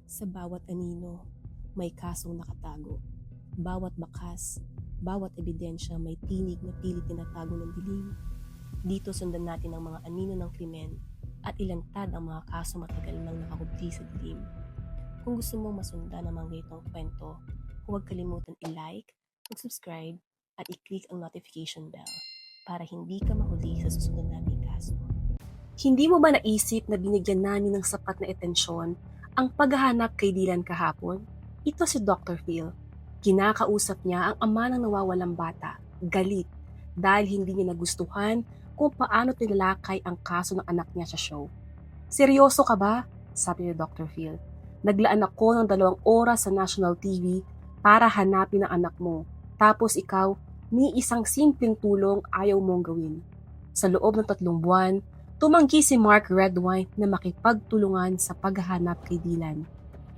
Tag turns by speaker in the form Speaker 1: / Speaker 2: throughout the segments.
Speaker 1: Sa bawat anino, may kasong nakatago. Bawat bakas, bawat ebidensya may tinig na pilit tinatago ng dilim. Dito sundan natin ang mga anino ng krimen at ilantad ang mga kaso matagal nang nakakubli sa dilim. Kung gusto mong masundan ang mga ganitong kwento, huwag kalimutan i-like, mag-subscribe at i-click ang notification bell para hindi ka mahuli sa susunod naming kaso. Hindi mo ba naisip na binigyan namin ng sapat na atensyon ang paghahanap kay Dylan kahapon? Ito si Dr. Phil. Kinakausap niya ang ama ng nawawalang bata, galit, dahil hindi niya nagustuhan kung paano tinalakay ang kaso ng anak niya sa show. Seryoso ka ba? Sabi ni Dr. Phil. Naglaan ako ng 2 oras sa national TV para hanapin ang anak mo. Tapos ikaw, ni isang simpleng tulong ayaw mong gawin. Sa loob ng 3 buwan, tumanggi si Mark Redwine na makipagtulungan sa paghahanap kay Dylan.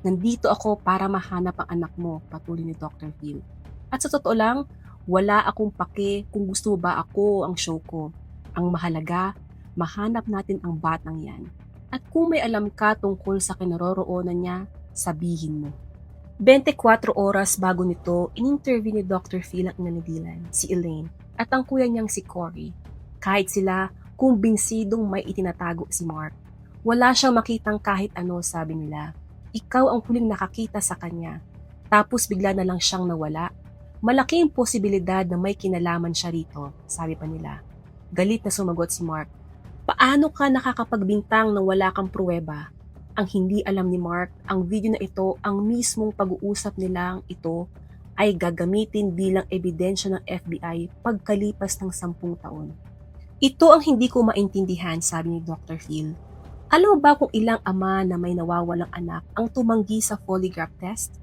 Speaker 1: Nandito ako para mahanap ang anak mo, patuloy ni Dr. Phil. At sa totoo lang, wala akong pake kung gusto ba ako ang show ko. Ang mahalaga, mahanap natin ang batang yan. At kung may alam ka tungkol sa kinaroroonan niya, sabihin mo. 24 oras bago nito, in-interview ni Dr. Phil ang ina ni Dylan, si Elaine, at ang kuya niyang si Corey. Kahit sila, kumbinsidong may itinatago si Mark. Wala siyang makitang kahit ano, sabi nila. Ikaw ang huling nakakita sa kanya. Tapos bigla na lang siyang nawala. Malaking posibilidad na may kinalaman siya rito, sabi pa nila. Galit na sumagot si Mark. Paano ka nakakapagbintang na wala kang pruweba? Ang hindi alam ni Mark, ang video na ito, ang mismong pag-uusap nilang ito, ay gagamitin bilang ebidensya ng FBI pagkalipas ng 10 taon. Ito ang hindi ko maintindihan, sabi ni Dr. Phil. Alam mo ba kung ilang ama na may nawawalang anak ang tumanggi sa polygraph test?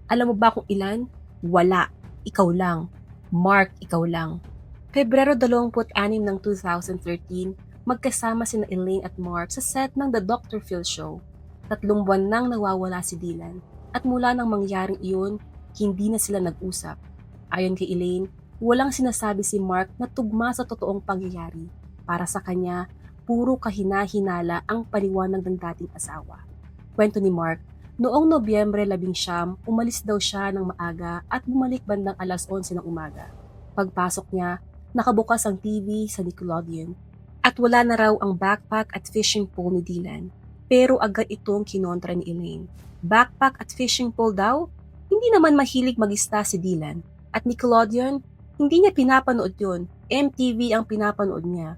Speaker 1: Alam mo ba kung ilan? Wala. Ikaw lang. Mark, ikaw lang. Pebrero 26 ng 2013, magkasama sina Elaine at Mark sa set ng The Dr. Phil Show. 3 buwan nang nawawala si Dylan at mula nang mangyaring iyon, hindi na sila nag-usap. Ayon kay Elaine, walang sinasabi si Mark na tugma sa totoong pangyayari. Para sa kanya, puro kahina-hinala ang paliwanag ng dating asawa. Kwento ni Mark, noong Nobyembre 11, umalis daw siya ng maaga at bumalik bandang 11:00 ng umaga. Pagpasok niya, nakabukas ang TV sa Nickelodeon at wala na raw ang backpack at fishing pole ni Dylan. Pero agad itong kinontra ni Elaine. Backpack at fishing pole daw? Hindi naman mahilig mag-ista si Dylan. At Nickelodeon, hindi niya pinapanood yun. MTV ang pinapanood niya.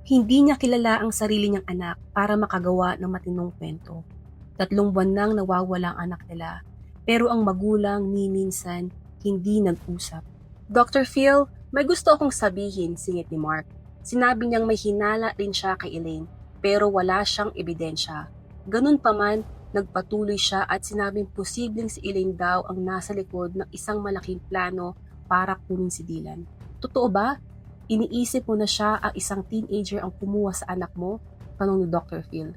Speaker 1: Hindi niya kilala ang sarili niyang anak para makagawa ng matinong kwento. 3 buwan nang nawawala ang anak nila. Pero ang magulang ni minsan hindi nag-usap. Dr. Phil, may gusto akong sabihin, singit ni Mark. Sinabi niyang may hinala rin siya kay Elaine, pero wala siyang ebidensya. Ganun pa man, nagpatuloy siya at sinabing posibleng si Elaine daw ang nasa likod ng isang malaking plano para kunin si Dylan. Totoo ba? Iniisip mo na siya ang isang teenager ang kumuha sa anak mo? Tanong ni Dr. Phil.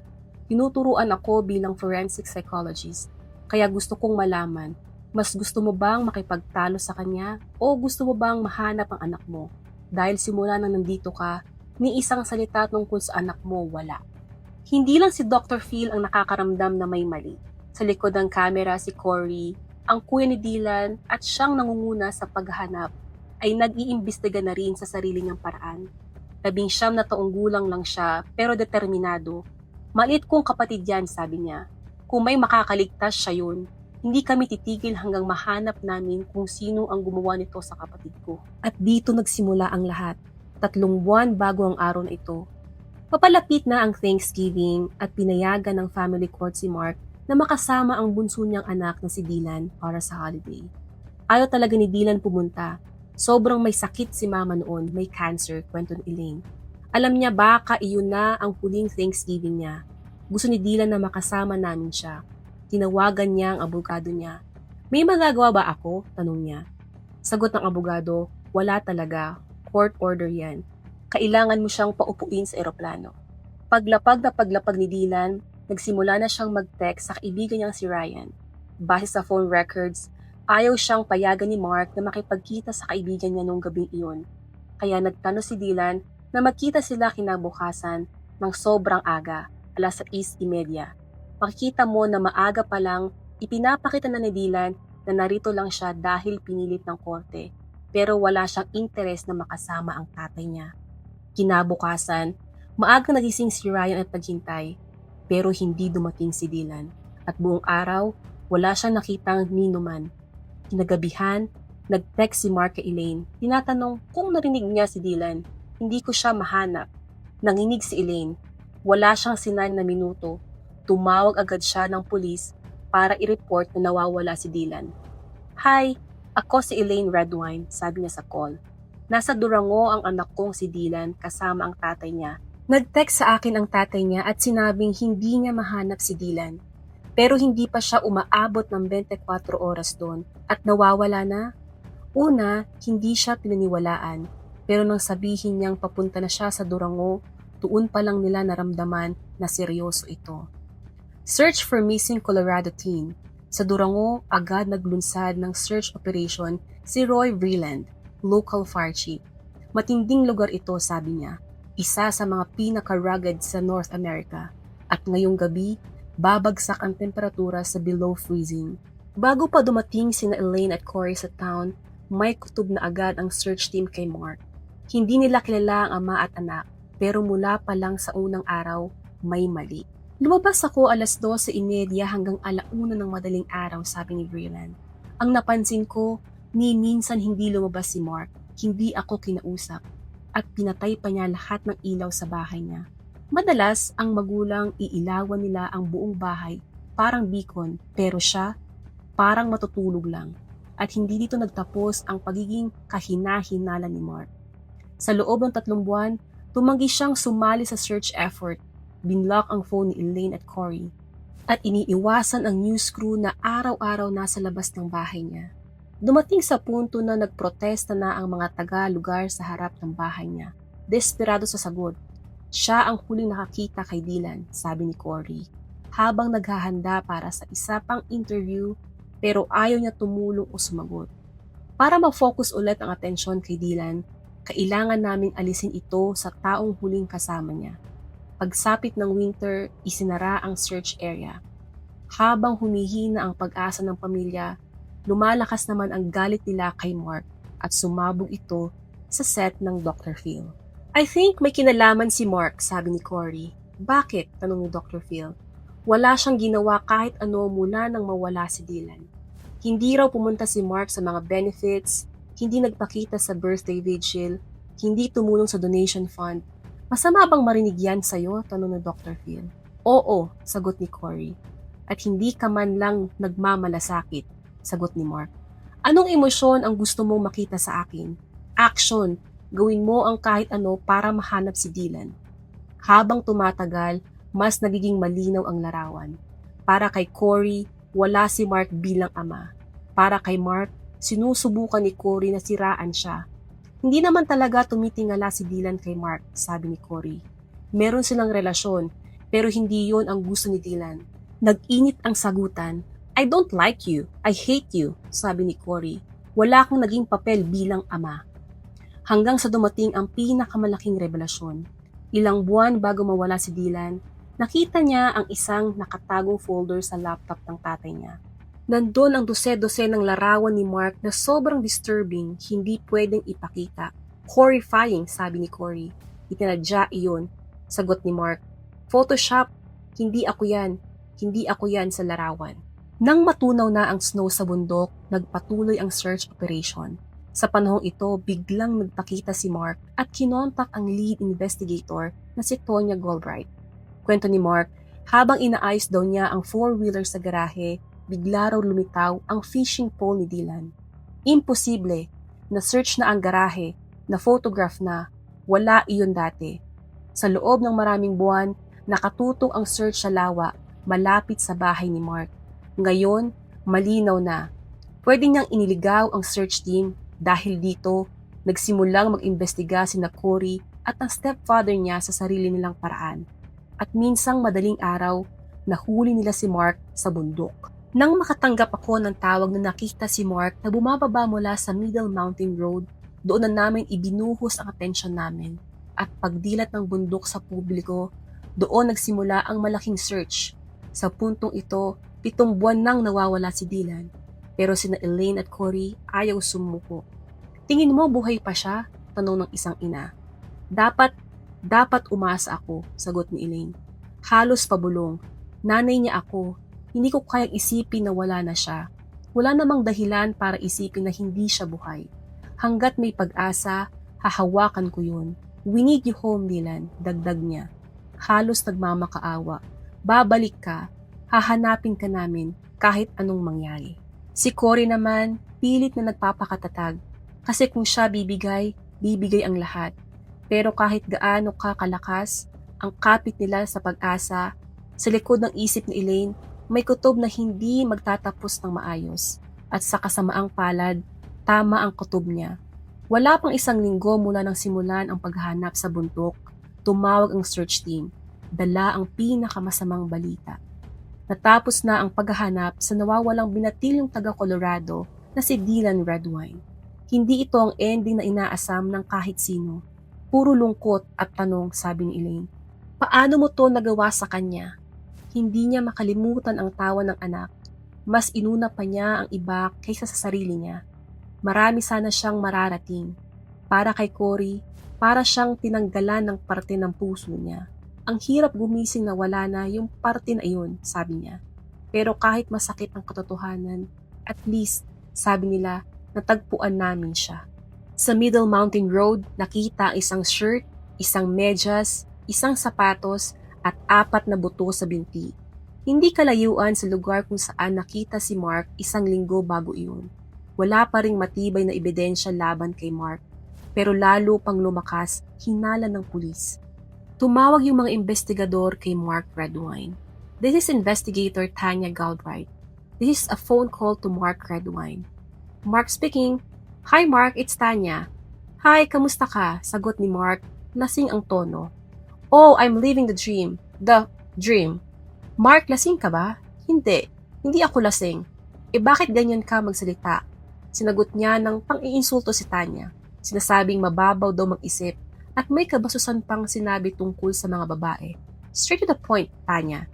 Speaker 1: Tinuturuan ako bilang forensic psychologist, kaya gusto kong malaman, mas gusto mo bang makipagtalo sa kanya o gusto mo bang mahanap ang anak mo? Dahil simula nang nandito ka, ni isang salita tungkol sa anak mo wala. Hindi lang si Dr. Phil ang nakakaramdam na may mali. Sa likod ng kamera si Corey, ang kuya ni Dylan at siyang nangunguna sa paghahanap ay nag-iimbestiga na rin sa sarili niyang paraan. 19 na taong gulang lang siya pero determinado. Maliit kong kapatid yan, sabi niya. Kung may makakaligtas siya yun, hindi kami titigil hanggang mahanap namin kung sino ang gumawa nito sa kapatid ko. At dito nagsimula ang lahat. 3 buwan bago ang araw na ito. Papalapit na ang Thanksgiving at pinayagan ng family court si Mark na makasama ang bunso niyang anak na si Dylan para sa holiday. Ayaw talaga ni Dylan pumunta. Sobrang may sakit si mama noon, may cancer, kwento ni Elaine. Alam niya baka iyon na ang huling Thanksgiving niya. Gusto ni Dylan na makasama namin siya. Tinawagan niya ang abogado niya. May magagawa ba ako? Tanong niya. Sagot ng abogado, wala talaga. Court order yan. Kailangan mo siyang paupuin sa eroplano. Paglapag ni Dylan, nagsimula na siyang mag-text sa kaibigan niyang si Ryan. Base sa phone records, ayaw siyang payagan ni Mark na makipagkita sa kaibigan niya noong gabing iyon. Kaya nagplano si Dylan na magkita sila kinabukasan ng sobrang aga, 6:30. Makikita mo na maaga pa lang Ipinapakita na ni Dylan na narito lang siya dahil pinilit ng korte, pero wala siyang interes na makasama ang tatay niya. Kinabukasan, maagang nagising si Ryan at naghintay, pero hindi dumating si Dylan. At buong araw, wala siyang nakitang ninuman. Kinagabihan, nag-text si Mark kay Elaine. Tinatanong kung narinig niya si Dylan. Hindi ko siya mahanap. Nanginig si Elaine. Wala siyang sinal na minuto. Tumawag agad siya ng pulis para i-report na nawawala si Dylan. "Hi, ako si Elaine Redwine," sabi niya sa call. "Nasa Durango ang anak kong si Dylan kasama ang tatay niya. Nag-text sa akin ang tatay niya at sinabing hindi niya mahanap si Dylan. Pero hindi pa siya umaabot ng 24 oras doon at nawawala na." Una, hindi siya pinaniwalaan, pero nang sabihin niyang papunta na siya sa Durango, doon pa lang nila naramdaman na seryoso ito. Search for missing Colorado teen. Sa Durango, agad naglunsad ng search operation si Roy Vreeland, local fire chief. Matinding lugar ito, sabi niya, isa sa mga pinaka-rugged sa North America. At ngayong gabi, babagsak ang temperatura sa below freezing. Bago pa dumating sina Elaine at Corey sa town, may kutob na agad ang search team kay Mark. Hindi nila kilala ang ama at anak, pero mula pa lang sa unang araw, may mali. "Lumabas ako alas 12:30 hanggang 1:00 ng madaling araw," sabi ni Vreeland. "Ang napansin ko, ni minsan hindi lumabas si Mark, hindi ako kinausap, at pinatay pa niya lahat ng ilaw sa bahay niya. Madalas, ang magulang iilawan nila ang buong bahay, parang beacon, pero siya, parang matutulog lang." At hindi dito nagtapos ang pagiging kahina-hinala ni Mark. Sa loob ng 3 buwan, tumanggi siyang sumali sa search effort. Binlock ang phone ni Elaine at Corey. At iniiwasan ang news crew na araw-araw nasa labas ng bahay niya. Dumating sa punto na nagprotesta na ang mga taga-lugar sa harap ng bahay niya. Desperado sa sagot. Siya ang huling nakakita kay Dylan, sabi ni Corey, habang naghahanda para sa isa pang interview, pero ayaw niya tumulong o sumagot. "Para ma-focus ulit ang atensyon kay Dylan, kailangan naming alisin ito sa taong huling kasama niya." Pagsapit ng winter, isinara ang search area. Habang humihina ang pag-asa ng pamilya, lumalakas naman ang galit nila kay Mark at sumabog ito sa set ng Dr. Phil. "I think may kinalaman si Mark," sabi ni Corey. "Bakit?" tanong ni Dr. Phil. "Wala siyang ginawa kahit ano mula nang mawala si Dylan. Hindi raw pumunta si Mark sa mga benefits, hindi nagpakita sa birthday vigil, hindi tumulong sa donation fund. Masama bang marinig yan sa'yo?" tanong ni Dr. Phil. "Oo," sagot ni Corey. "At hindi ka man lang nagmamalasakit," sagot ni Mark. "Anong emosyon ang gusto mong makita sa akin? Action! Gawin mo ang kahit ano para mahanap si Dylan." Habang tumatagal, mas nagiging malinaw ang larawan. Para kay Corey, wala si Mark bilang ama. Para kay Mark, sinusubukan ni Corey na siraan siya. "Hindi naman talaga tumitingala si Dylan kay Mark," sabi ni Corey. "Meron silang relasyon, pero hindi yon ang gusto ni Dylan." Nag-init ang sagutan. "I don't like you. I hate you," sabi ni Corey. "Wala akong naging papel bilang ama." Hanggang sa dumating ang pinakamalaking revelasyon. Ilang buwan bago mawala si Dylan, nakita niya ang isang nakatagong folder sa laptop ng tatay niya. Nandun ang dose-dose ng larawan ni Mark na sobrang disturbing, hindi pwedeng ipakita. "Horrifying," sabi ni Corey. "Itinadya iyon," sagot ni Mark. "Photoshop, hindi ako yan. Hindi ako yan sa larawan." Nang matunaw na ang snow sa bundok, nagpatuloy ang search operation. Sa panahong ito, biglang nagpakita si Mark at kinontak ang lead investigator na si Tonya Galbraith. Kwento ni Mark, habang inaayos daw niya ang 4-wheeler sa garahe, bigla raw lumitaw ang fishing pole ni Dylan. Imposible, na-search na ang garahe, na-photograph na, wala iyon dati. Sa loob ng maraming buwan, nakatutok ang search sa lawa, malapit sa bahay ni Mark. Ngayon, malinaw na. Pwede niyang iniligaw ang search team dahil dito, nagsimulang mag-imbestiga sina Corey at ang stepfather niya sa sarili nilang paraan. At minsang madaling araw, nahuli nila si Mark sa bundok. Nang makatanggap ako ng tawag na nakita si Mark na bumababa mula sa Middle Mountain Road, doon na namin ibinuhos ang atensyon namin. At pagdilat ng bundok sa publiko, doon nagsimula ang malaking search. Sa puntong ito, 7 buwan nang nawawala si Dylan, pero sina Elaine at Cory ayaw sumuko. Tingin mo buhay pa siya? Tanong ng isang ina. Dapat umasa ako, sagot ni Elaine. Halos pabulong. Nanay niya ako. Hindi ko kayang isipin na wala na siya. Wala namang dahilan para isipin na hindi siya buhay. Hanggat may pag-asa, hahawakan ko yun. We need you home, Dylan, dagdag niya. Halos nagmamakaawa. Babalik ka, hahanapin ka namin kahit anong mangyari. Si Cory naman, pilit na nagpapakatatag. Kasi kung siya bibigay ang lahat. Pero kahit gaano ka kalakas, ang kapit nila sa pag-asa, sa likod ng isip ni Elaine, may kutob na hindi magtatapos ng maayos. At sa kasamaang palad, tama ang kutob niya. Wala pang 1 linggo mula nang simulan ang paghahanap sa bundok, tumawag ang search team, dala ang pinakamasamang balita. Natapos na ang paghahanap sa nawawalang binatilyong taga Colorado na si Dylan Redwine. Hindi ito ang ending na inaasam ng kahit sino. Puro lungkot at tanong, sabi ni Elaine. Paano mo to nagawa sa kanya? Hindi niya makalimutan ang tawa ng anak. Mas inuna pa niya ang iba kaysa sa sarili niya. Marami sana siyang mararating. Para kay Cory, para siyang tinanggalan ng parte ng puso niya. Ang hirap gumising na wala na yung parte na iyon, sabi niya. Pero kahit masakit ang katotohanan, at least, sabi nila, natagpuan namin siya. Sa Middle Mountain Road, nakita isang shirt, isang medyas, isang sapatos, at 4 na buto sa binti. Hindi kalayuan sa lugar kung saan nakita si Mark 1 linggo bago iyon. Wala pa ring matibay na ebidensya laban kay Mark, pero lalo pang lumakas, hinala ng pulis. Tumawag yung mga investigador kay Mark Redwine. This is Investigator Tanya Galbraith. This is a phone call to Mark Redwine. Mark speaking. Hi Mark, it's Tanya. Hi, kamusta ka? Sagot ni Mark, lasing ang tono. Oh, I'm living the dream. The dream. Mark, lasing ka ba? Hindi ako lasing. Bakit ganyan ka magsalita? Sinagot niya ng pang-iinsulto si Tanya. Sinasabing mababaw daw mag-isip at may kabasusan pang sinabi tungkol sa mga babae. Straight to the point, Tanya.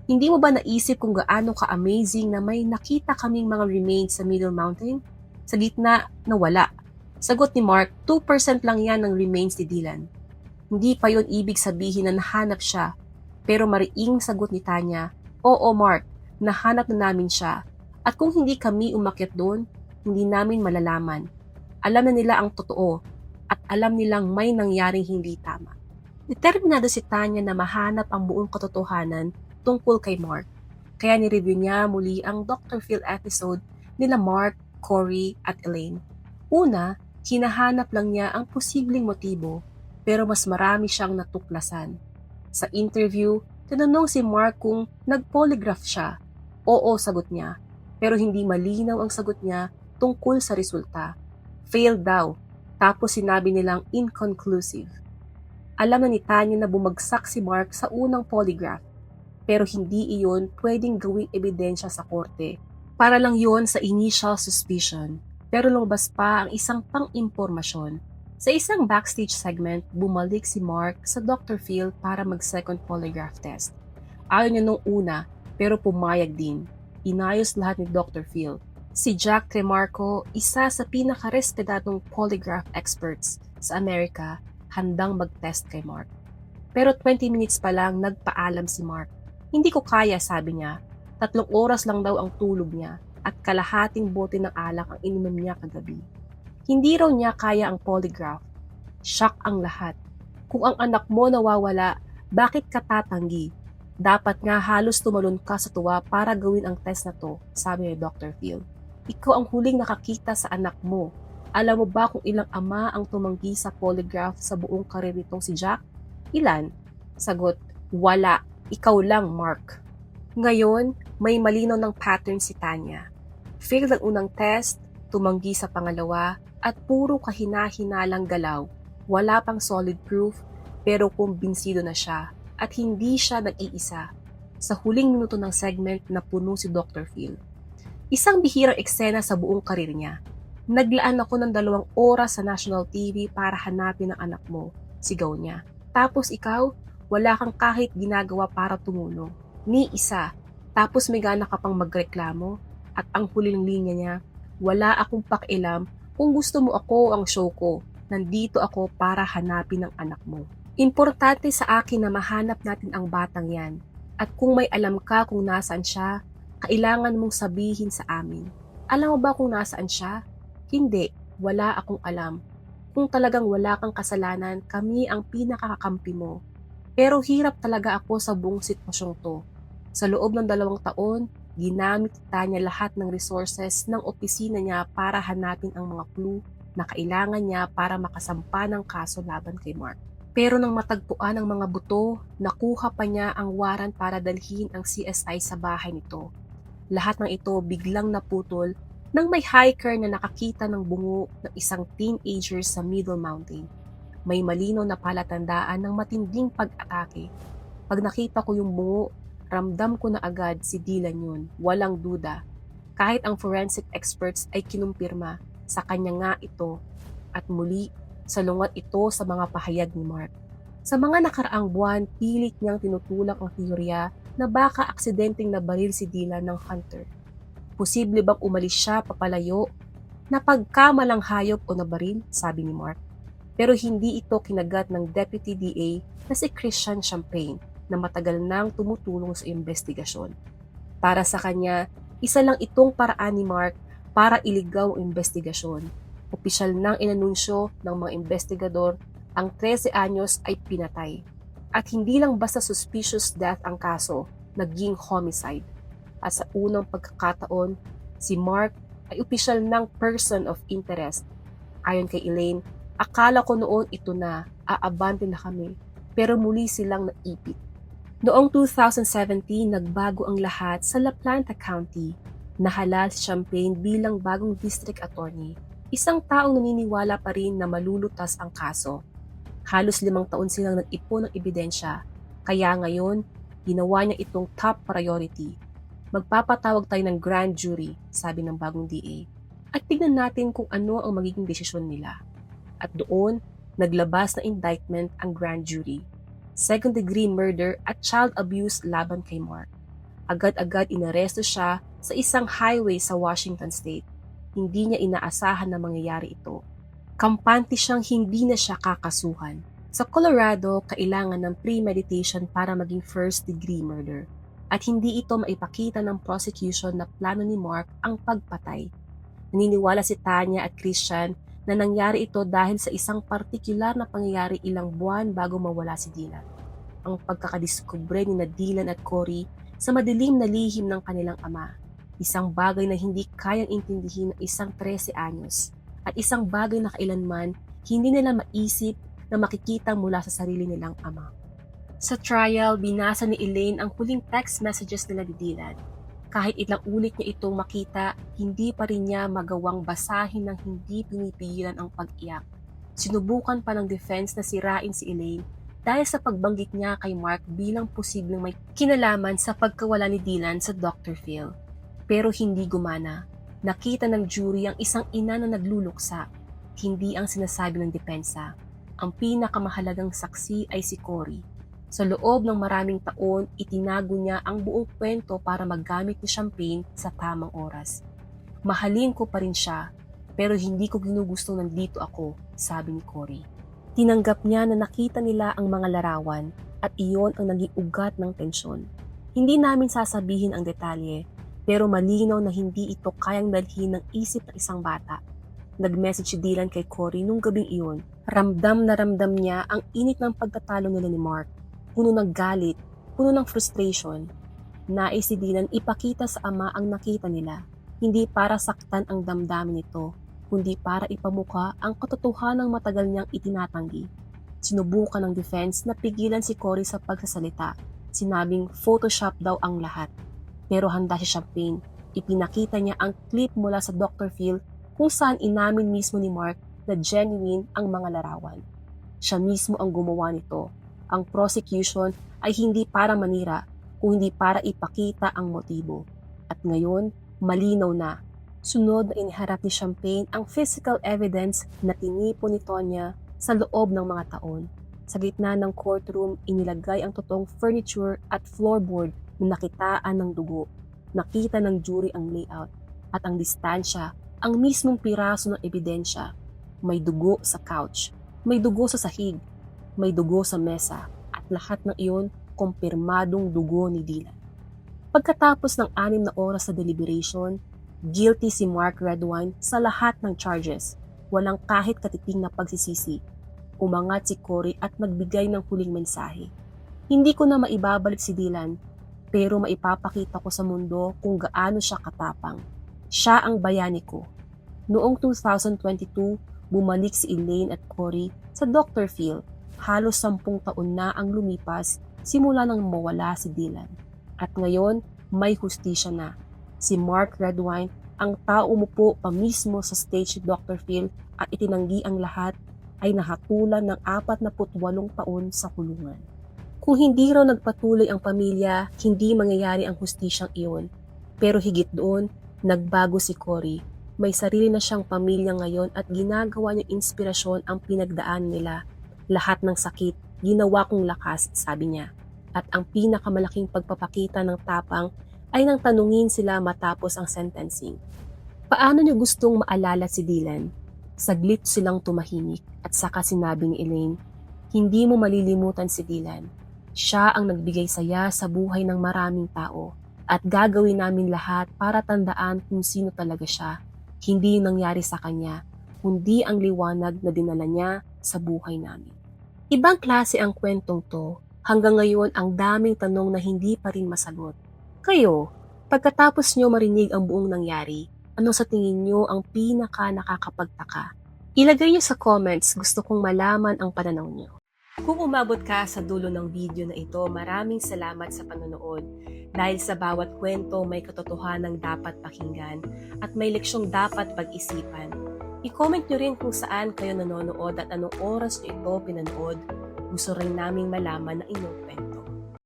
Speaker 1: Hindi mo ba naisip kung gaano ka-amazing na may nakita kaming mga remains sa Middle Mountain? Sa gitna, nawala. Sagot ni Mark, 2% lang yan ng remains ni Dylan. Hindi pa yon ibig sabihin na nahanap siya. Pero mariing sagot ni Tanya, Oo Mark, nahanap na namin siya. At kung hindi kami umakyat doon, hindi namin malalaman. Alam na nila ang totoo at alam nilang may nangyaring hindi tama. Determinado si Tanya na mahanap ang buong katotohanan tungkol kay Mark. Kaya nireview niya muli ang Dr. Phil episode nila Mark, Cory at Elaine. Una, hinahanap lang niya ang posibleng motibo pero mas marami siyang natuklasan. Sa interview, tinanong si Mark kung nag-polygraph siya. Oo, sagot niya. Pero hindi malinaw ang sagot niya tungkol sa resulta. Failed daw. Tapos sinabi nilang inconclusive. Alam na ni Tanya na bumagsak si Mark sa unang polygraph. Pero hindi iyon pwedeng gawing ebidensya sa korte. Para lang yon sa initial suspicion. Pero lumabas pa ang isang pang-impormasyon. Sa isang backstage segment, bumalik si Mark sa Dr. Phil para mag-second polygraph test. Ayaw niya nung una, pero pumayag din. Inayos lahat ni Dr. Phil. Si Jack Tremarco, isa sa pinaka-respetadong polygraph experts sa Amerika, handang mag-test kay Mark. Pero 20 minutes pa lang nagpaalam si Mark. Hindi ko kaya, sabi niya. 3 oras lang daw ang tulog niya at kalahating bote ng alak ang ininom niya kagabi. Hindi raw niya kaya ang polygraph. Shock ang lahat. Kung ang anak mo nawawala, bakit ka tatanggi? Dapat nga halos tumalon ka sa tuwa para gawin ang test na to, sabi ni Dr. Phil. Ikaw ang huling nakakita sa anak mo. Alam mo ba kung ilang ama ang tumanggi sa polygraph sa buong karir nitong si Jack? Ilan? Sagot, wala. Ikaw lang, Mark. Ngayon, may malinaw ng pattern si Tanya. Failed ang unang test, tumanggi sa pangalawa, at puro kahina-hinalang galaw. Wala pang solid proof, pero kumbinsido na siya at hindi siya nag-iisa. Sa huling minuto ng segment na puno si Dr. Phil. Isang bihirang eksena sa buong karir niya. Naglaan ako ng 2 oras sa national TV para hanapin ang anak mo, sigaw niya. Tapos ikaw, wala kang kahit ginagawa para tumulong. Ni isa. Tapos may gana ka pang magreklamo at ang huling linya niya, wala akong pakialam kung gusto mo ako ang show ko. Nandito ako para hanapin ang anak mo. Importante sa akin na mahanap natin ang batang yan. At kung may alam ka kung nasaan siya, kailangan mong sabihin sa amin. Alam mo ba kung nasaan siya? Hindi, wala akong alam. Kung talagang wala kang kasalanan, kami ang pinakakakampi mo. Pero hirap talaga ako sa buong sitwasyong to. Sa loob ng 2 taon, ginamit niya lahat ng resources ng opisina niya para hanapin ang mga clue na kailangan niya para makasampa ng kaso laban kay Mark. Pero nang matagpuan ang mga buto, nakuha pa niya ang waran para dalhin ang CSI sa bahay nito. Lahat ng ito biglang naputol nang may hiker na nakakita ng bungo ng isang teenager sa Middle Mountain. May malinaw na palatandaan ng matinding pag-atake. Pag nakita ko yung bungo, ramdam ko na agad si Dylan yun, walang duda. Kahit ang forensic experts ay kinumpirma, sa kanya nga ito. At muli, salungat ito sa mga pahayag ni Mark. Sa mga nakaraang buwan, pilit niyang tinutulak ang teorya na baka aksidenteng nabaril si Dylan ng hunter. Posible bang umalis siya papalayo na pagkamalang hayop o nabaril, sabi ni Mark. Pero hindi ito kinagat ng Deputy DA na si Christian Champagne na matagal nang tumutulong sa investigasyon. Para sa kanya, isa lang itong paraan ni Mark para iligaw ang investigasyon. Opisyal nang inanunsyo ng mga investigador ang 13 anyos ay pinatay. At hindi lang basta suspicious death ang kaso, naging homicide. At sa unang pagkakataon, si Mark ay opisyal ng person of interest. Ayon kay Elaine, akala ko noon ito na, aabante na kami, pero muli silang naipit. Noong 2017, nagbago ang lahat sa La Plata County. Nahalal si Champagne bilang bagong district attorney. Isang taong naniniwala pa rin na malulutas ang kaso. Halos 5 taon silang nag-ipon ng ebidensya, kaya ngayon, ginawa niya itong top priority. Magpapatawag tayo ng grand jury, sabi ng bagong DA, at tignan natin kung ano ang magiging desisyon nila. At doon, naglabas na indictment ang grand jury. Second-degree murder at child abuse laban kay Mark. Agad-agad inaresto siya sa isang highway sa Washington State. Hindi niya inaasahan na mangyayari ito. Kampante siyang hindi na siya kakasuhan. Sa Colorado, kailangan ng premeditation para maging first-degree murder. At hindi ito maipakita ng prosecution na plano ni Mark ang pagpatay. Naniniwala si Tanya at Christian na nangyari ito dahil sa isang partikular na pangyayari ilang buwan bago mawala si Dylan. Ang pagkakadiskubre ni Dylan at Cory sa madilim na lihim ng kanilang ama. Isang bagay na hindi kayang intindihin ng isang 13 anyos. At isang bagay na kailanman hindi nila maisip na makikita mula sa sarili nilang ama. Sa trial, binasa ni Elaine ang huling text messages nila ni Dylan. Kahit ilang ulit niya itong makita, hindi pa rin niya magawang basahin ng hindi pinipigilan ang pag-iyak. Sinubukan pa ng defense na sirain si Elaine dahil sa pagbanggit niya kay Mark bilang posibleng may kinalaman sa pagkawala ni Dylan sa Dr. Phil. Pero hindi gumana. Nakita ng jury ang isang ina na nagluluksa, hindi ang sinasabi ng depensa. Ang pinakamahalagang saksi ay si Cory. Sa loob ng maraming taon, itinago niya ang buong kwento para maggamit ni Champagne sa tamang oras. Mahalin ko pa rin siya, pero hindi ko ginugusto nandito ako, sabi ni Cory. Tinanggap niya na nakita nila ang mga larawan at iyon ang naging ugat ng tensyon. Hindi namin sasabihin ang detalye, pero malinaw na hindi ito kayang dalhin ng isip ng isang bata. Nag-message si Dylan kay Cory nung gabing iyon. Ramdam na ramdam niya ang init ng pagtatalo nila ni Mark. Puno ng galit, puno ng frustration. Nais si Dylan ipakita sa ama ang nakita nila, hindi para saktan ang damdamin nito, kundi para ipamukha ang katotohanang matagal niyang itinatanggi. Sinubukan ng defense na pigilan si Cory sa pagsasalita. Sinabing Photoshop daw ang lahat. Pero handa si Champagne. Ipinakita niya ang clip mula sa Dr. Phil kung saan inamin mismo ni Mark na genuine ang mga larawan. Siya mismo ang gumawa nito. Ang prosecution ay hindi para manira, kung hindi para ipakita ang motibo. At ngayon, malinaw na. Sunod na iniharap ni Champagne ang physical evidence na tinipon ni Tonya sa loob ng mga taon. Sa gitna ng courtroom, inilagay ang totoong furniture at floorboard na nakitaan ng dugo, nakita ng jury ang layout at ang distansya, ang mismong piraso ng ebidensya. May dugo sa couch, may dugo sa sahig, may dugo sa mesa at lahat ng iyon kumpirmadong dugo ni Dylan. Pagkatapos ng 6 na oras sa deliberation, guilty si Mark Redwine sa lahat ng charges. Walang kahit katiting na pagsisisi. Umangat si Cory at nagbigay ng huling mensahe. Hindi ko na maibabalik si Dylan, pero maipapakita ko sa mundo kung gaano siya katapang. Siya ang bayani ko. Noong 2022, bumalik si Elaine at Cory sa Dr. Phil. Halos 10 taon na ang lumipas simula nang mawala si Dylan. At ngayon, may hustisya na. Si Mark Redwine, ang tao umupo pa mismo sa stage ni Dr. Phil at itinanggi ang lahat, ay nahatulan ng 48 taon sa kulungan. Kung hindi raw nagpatuloy ang pamilya, hindi mangyayari ang hustisyang iyon. Pero higit doon, nagbago si Cory. May sarili na siyang pamilya ngayon at ginagawa niyang inspirasyon ang pinagdaan nila. Lahat ng sakit, ginawa kong lakas, sabi niya. At ang pinakamalaking pagpapakita ng tapang ay nang tanungin sila matapos ang sentencing. Paano niyo gustong maalala si Dylan? Saglit silang tumahimik at saka sinabi ni Elaine, hindi mo malilimutan si Dylan. Siya ang nagbigay saya sa buhay ng maraming tao at gagawin namin lahat para tandaan kung sino talaga siya. Hindi yung nangyari sa kanya, kundi ang liwanag na dinala niya sa buhay namin. Ibang klase ang kwentong to. Hanggang ngayon ang daming tanong na hindi pa rin masagot. Kayo, pagkatapos nyo marinig ang buong nangyari, ano sa tingin nyo ang pinaka nakakapagtaka? Ilagay nyo sa comments, gusto kong malaman ang pananaw nyo. Kung umabot ka sa dulo ng video na ito, maraming salamat sa panonood. Dahil sa bawat kwento may katotohanang dapat pakinggan at may leksyong dapat pag-isipan. I-comment nyo rin kung saan kayo nanonood at anong oras nyo ito pinanood. Gusto rin naming malaman ang inyong kwento.